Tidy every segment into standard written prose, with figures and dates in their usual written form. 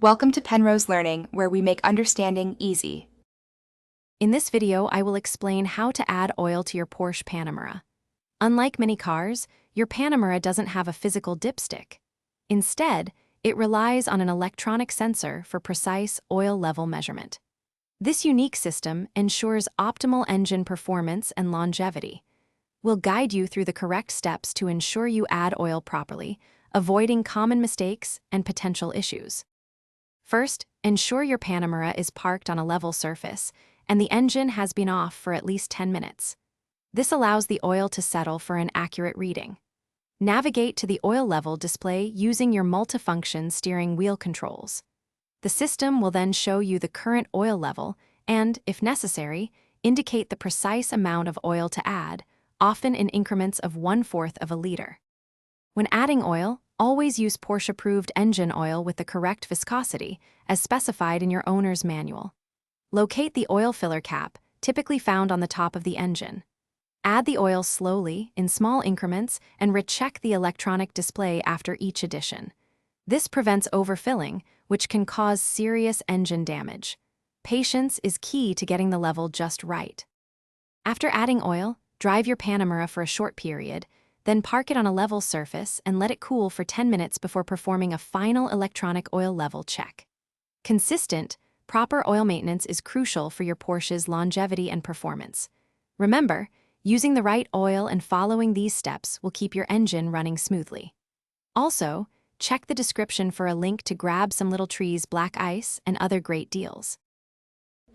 Welcome to Penrose Learning, where we make understanding easy. In this video, I will explain how to add oil to your Porsche Panamera. Unlike many cars, your Panamera doesn't have a physical dipstick. Instead, it relies on an electronic sensor for precise oil level measurement. This unique system ensures optimal engine performance and longevity. We'll guide you through the correct steps to ensure you add oil properly, avoiding common mistakes and potential issues. First, ensure your Panamera is parked on a level surface and the engine has been off for at least 10 minutes. This allows the oil to settle for an accurate reading. Navigate to the oil level display using your multifunction steering wheel controls. The system will then show you the current oil level and, if necessary, indicate the precise amount of oil to add, often in increments of 1/4 of a liter. When adding oil, always use Porsche-approved engine oil with the correct viscosity, as specified in your owner's manual. Locate the oil filler cap, typically found on the top of the engine. Add the oil slowly, in small increments, and recheck the electronic display after each addition. This prevents overfilling, which can cause serious engine damage. Patience is key to getting the level just right. After adding oil, drive your Panamera for a short period, then park it on a level surface and let it cool for 10 minutes before performing a final electronic oil level check. Consistent, proper oil maintenance is crucial for your Porsche's longevity and performance. Remember, using the right oil and following these steps will keep your engine running smoothly. Also, check the description for a link to grab some Little Trees black ice and other great deals.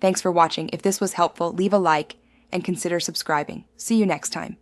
Thanks for watching. If this was helpful, leave a like and consider subscribing. See you next time.